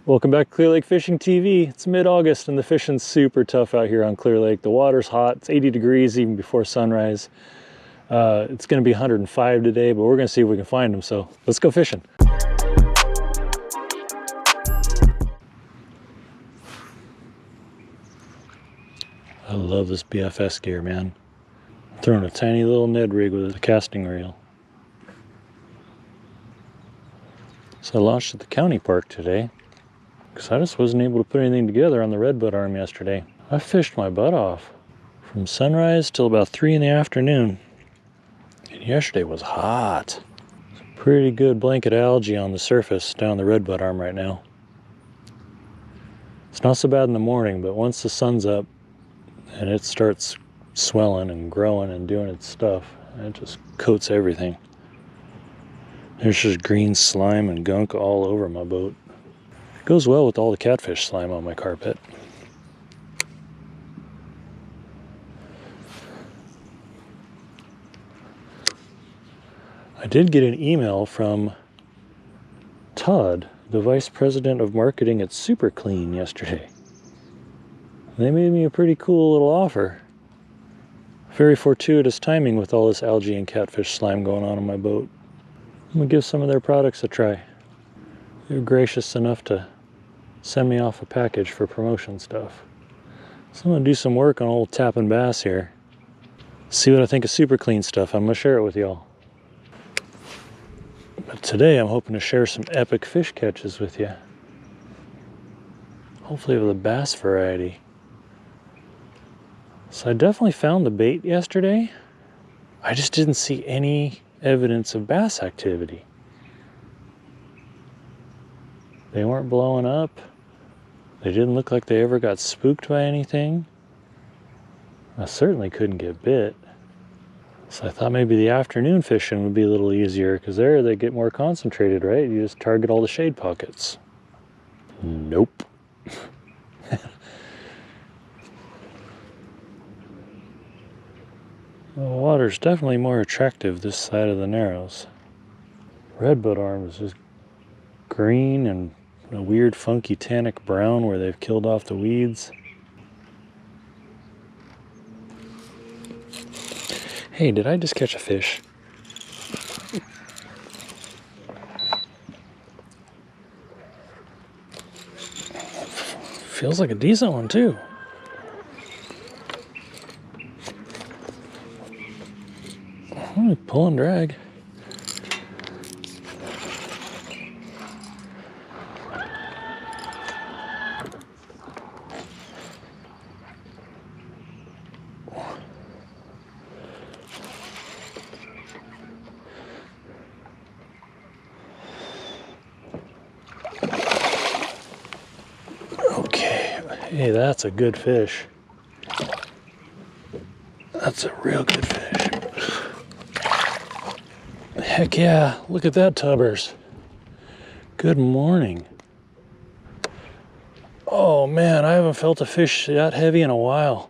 Welcome back to Clear Lake Fishing TV. It's mid-August and the fishing's super tough out here on Clear Lake. The water's hot, it's 80 degrees even before sunrise. It's gonna be 105 today, but we're gonna see if we can find them, so let's go fishing. I love this BFS gear, man. I'm throwing a tiny little Ned rig with a casting reel. So I launched at the county park today, because I just wasn't able to put anything together on the redbud arm yesterday. I fished my butt off from sunrise till about 3 in the afternoon. And yesterday was hot. It's a pretty good blanket algae on the surface down the redbud arm right now. It's not so bad in the morning, but once the sun's up and it starts swelling and growing and doing its stuff, it just coats everything. There's just green slime and gunk all over my boat. Goes well with all the catfish slime on my carpet. I did get an email from Todd, the Vice President of Marketing at Super Clean, yesterday. They made me a pretty cool little offer. Very fortuitous timing with all this algae and catfish slime going on my boat. I'm gonna give some of their products a try. They were gracious enough to send me off a package for promotion stuff. So I'm gonna do some work on old tapping bass here. See what I think of Super Clean stuff. I'm gonna share it with y'all. But today I'm hoping to share some epic fish catches with you. Hopefully of the bass variety. So I definitely found the bait yesterday. I just didn't see any evidence of bass activity. They weren't blowing up. They didn't look like they ever got spooked by anything. I certainly couldn't get bit. So I thought maybe the afternoon fishing would be a little easier, because there they get more concentrated, right? You just target all the shade pockets. Nope. The water's definitely more attractive this side of the Narrows. Redbud arm is just green and a weird funky tannic brown where they've killed off the weeds. Hey, did I just catch a fish? Feels like a decent one too. Pull and drag. Okay, hey, that's a good fish. That's a real good fish. Heck yeah, look at that, tubbers. Good morning. Oh man, I haven't felt a fish that heavy in a while.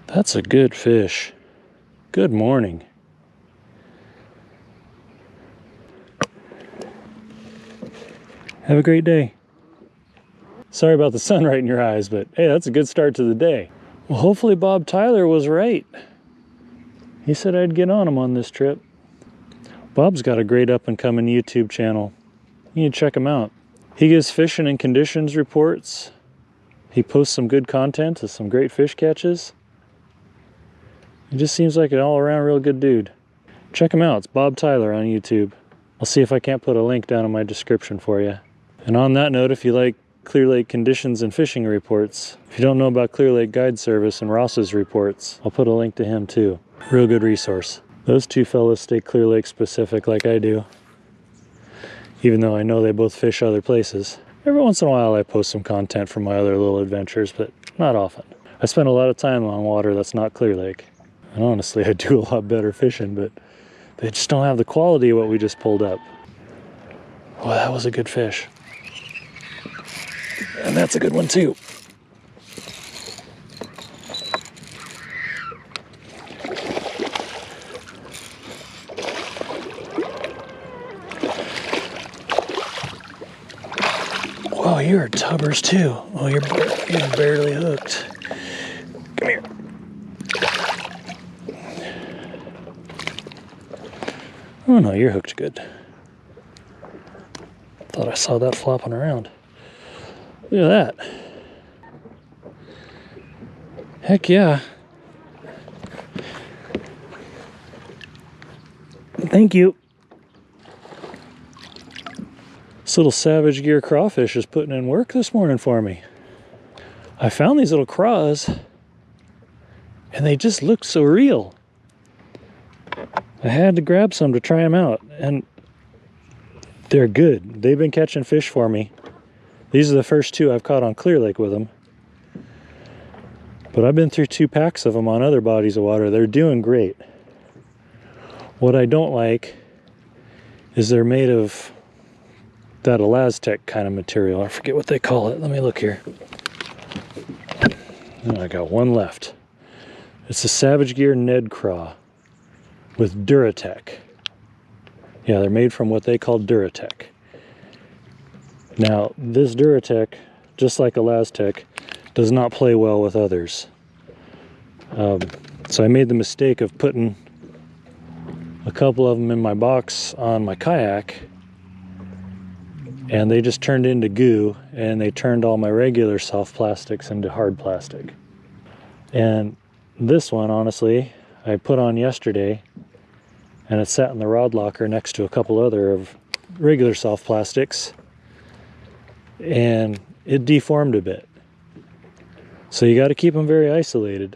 That's a good fish. Good morning. Have a great day. Sorry about the sun right in your eyes, but hey, that's a good start to the day. Well, hopefully Bob Tyler was right. He said I'd get on him on this trip. Bob's got a great up-and-coming YouTube channel. You need to check him out. He gives fishing and conditions reports. He posts some good content of some great fish catches. He just seems like an all-around real good dude. Check him out. It's Bob Tyler on YouTube. I'll see if I can't put a link down in my description for you. And on that note, if you like Clear Lake conditions and fishing reports, if you don't know about Clear Lake Guide Service and Ross's reports, I'll put a link to him too. Real good resource. Those two fellas stay Clear Lake specific like I do, even though I know they both fish other places. Every once in a while I post some content from my other little adventures, but not often. I spend a lot of time on water that's not Clear Lake. And honestly, I do a lot better fishing, but they just don't have the quality of what we just pulled up. Well, that was a good fish. And that's a good one too. Oh, you're tubbers too. Oh, you're barely hooked. Come here. Oh no, you're hooked good. Thought I saw that flopping around. Look at that. Heck yeah. Thank you. This little Savage Gear crawfish is putting in work this morning for me. I found these little craws and they just looked so real. I had to grab some to try them out, and they're good. They've been catching fish for me. These are the first two I've caught on Clear Lake with them. But I've been through 2 packs of them on other bodies of water. They're doing great. What I don't like is they're made of that Elastec kind of material. I forget what they call it. Let me look here. Oh, I got one left. It's a Savage Gear Ned Craw with Duratec. Yeah, they're made from what they call Duratec. Now, this Duratec, just like Elastec, does not play well with others. So I made the mistake of putting a couple of them in my box on my kayak, and they just turned into goo, and they turned all my regular soft plastics into hard plastic. And this one, honestly, I put on yesterday, and it sat in the rod locker next to a couple other of regular soft plastics, and it deformed a bit. So you got to keep them very isolated.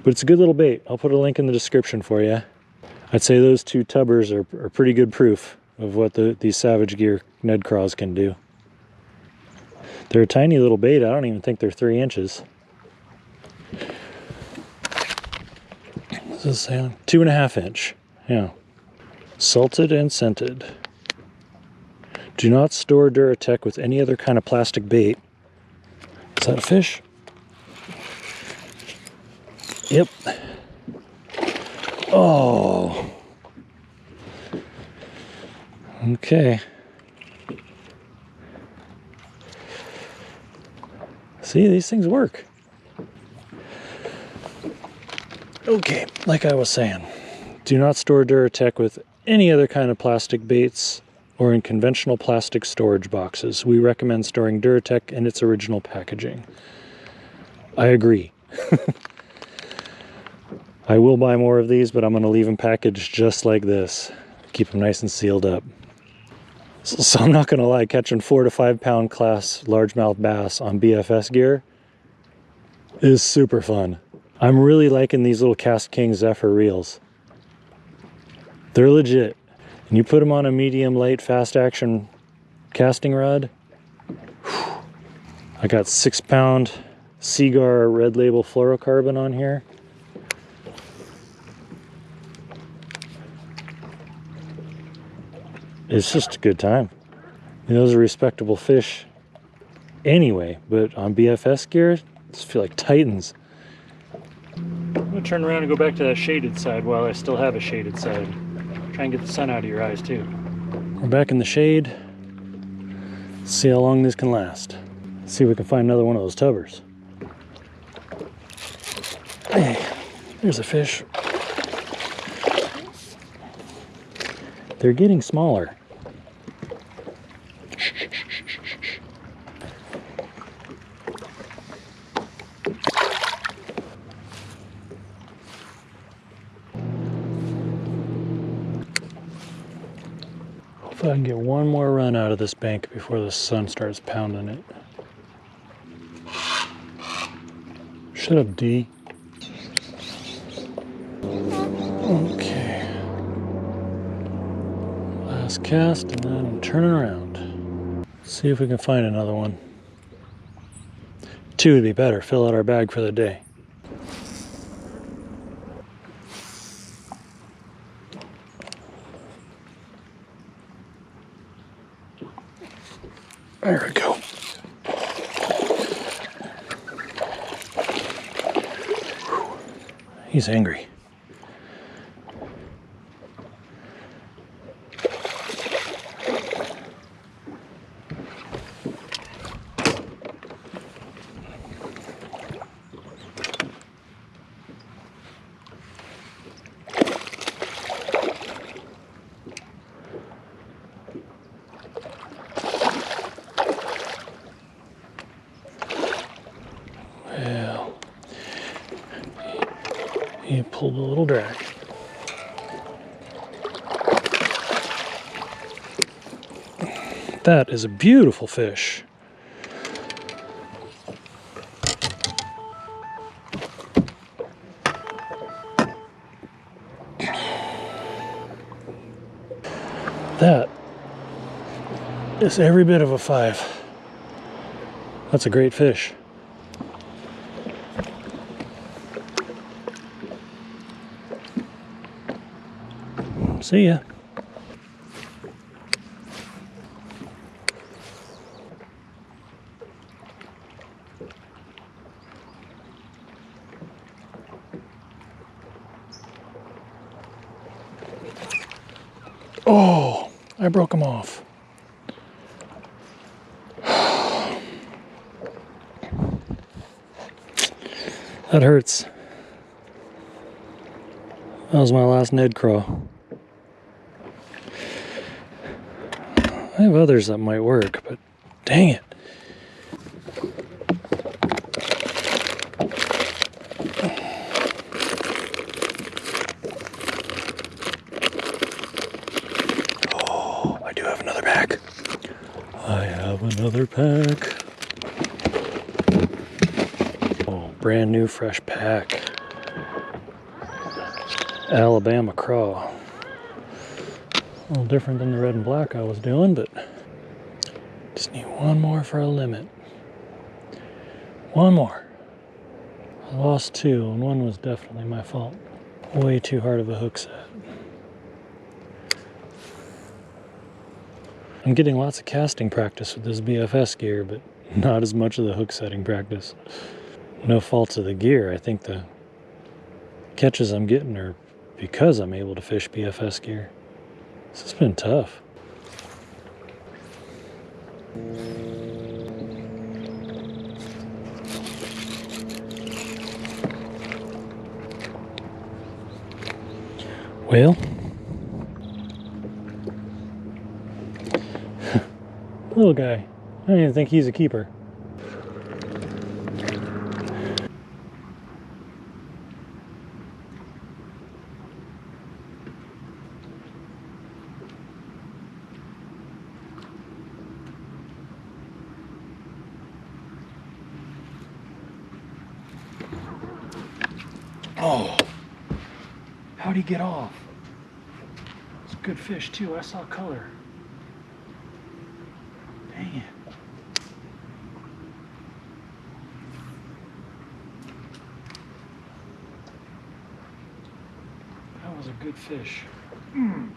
But it's a good little bait. I'll put a link in the description for you. I'd say those 2 tubbers are pretty good proof of what these Savage Gear Ned Craws can do. They're a tiny little bait. I don't even think they're 3 inches. This is 2.5 inch. Yeah. Salted and scented. Do not store Duratec with any other kind of plastic bait. Is that a fish? Yep. Oh. Okay. See, these things work. Okay, like I was saying, do not store Duratec with any other kind of plastic baits or in conventional plastic storage boxes. We recommend storing Duratec in its original packaging. I agree. I will buy more of these, but I'm going to leave them packaged just like this. Keep them nice and sealed up. So I'm not going to lie, catching 4 to 5 pound class largemouth bass on BFS gear is super fun. I'm really liking these little Cast King Zephyr reels. They're legit. And you put them on a medium light fast action casting rod. Whew. I got 6 pound Seagar red label fluorocarbon on here. It's just a good time. And those are respectable fish anyway, but on BFS gear, I just feel like titans. I'm gonna turn around and go back to that shaded side while I still have a shaded side. Try and get the sun out of your eyes too. We're back in the shade. Let's see how long this can last. Let's see if we can find another one of those tubbers. Hey, there's a fish. They're getting smaller. Hopefully I can get one more run out of this bank before the sun starts pounding it. Shut up, D. Okay. Last cast, and then I'm turning around. See if we can find another one. 2 would be better. Fill out our bag for the day. There we go. Whew. He's angry. pulled a little drag. That is a beautiful fish. That is every bit of a 5. That's a great fish. See ya. Oh, I broke him off. That hurts. That was my last Ned Craw. I have others that might work, but dang it. Oh, I do have another pack. I have another pack. Oh, brand new fresh pack. Alabama craw. A little different than the red and black I was doing, but just need one more for a limit. One more. I lost 2, and one was definitely my fault. Way too hard of a hook set. I'm getting lots of casting practice with this BFS gear, but not as much of the hook setting practice. No fault of the gear. I think the catches I'm getting are because I'm able to fish BFS gear. This has been tough. Well, little guy. I don't even think he's a keeper. Oh, how'd he get off? It's a good fish too. I saw color. Dang it. That was a good fish. Man,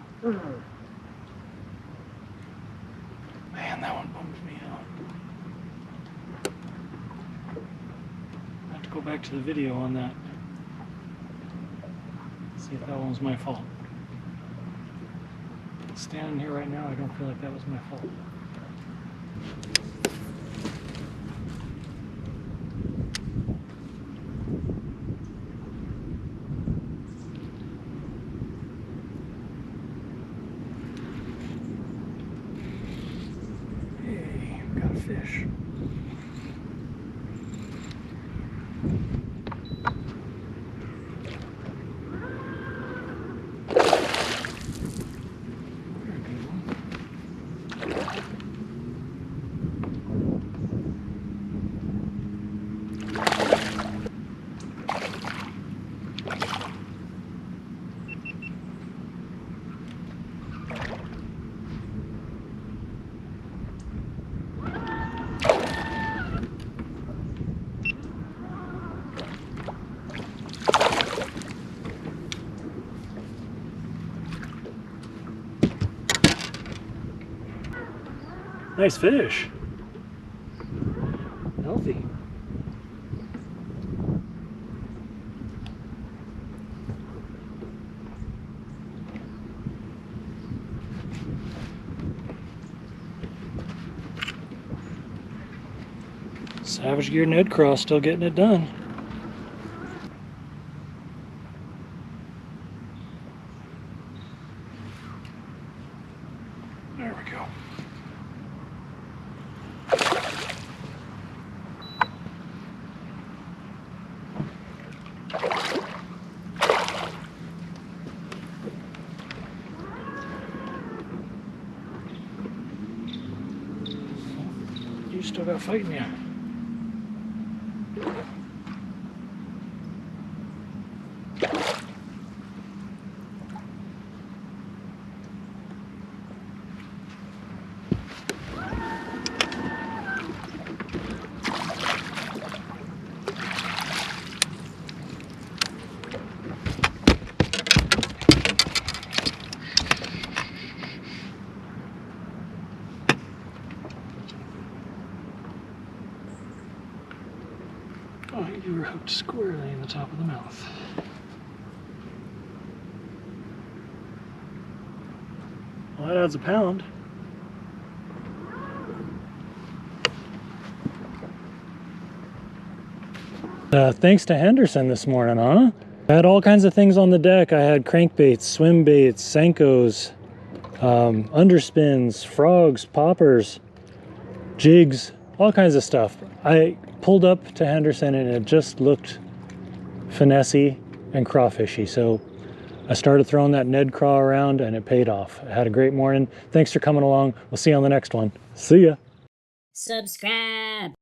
that one bummed me out. I have to go back to the video on that. See if that one was my fault. Standing here right now, I don't feel like that was my fault. Hey, got a fish. Nice fish. Healthy. Savage Gear Ned Craw still getting it done. There we go. You still got fighting you. Oh, you were hooked squarely in the top of the mouth. Well, that adds a pound. Thanks to Henderson this morning, huh? I had all kinds of things on the deck. I had crankbaits, swim baits, Senkos, underspins, frogs, poppers, jigs, all kinds of stuff. I pulled up to Henderson and it just looked finessey and crawfishy. So I started throwing that Ned Craw around and it paid off. I had a great morning. Thanks for coming along. We'll see you on the next one. See ya. Subscribe.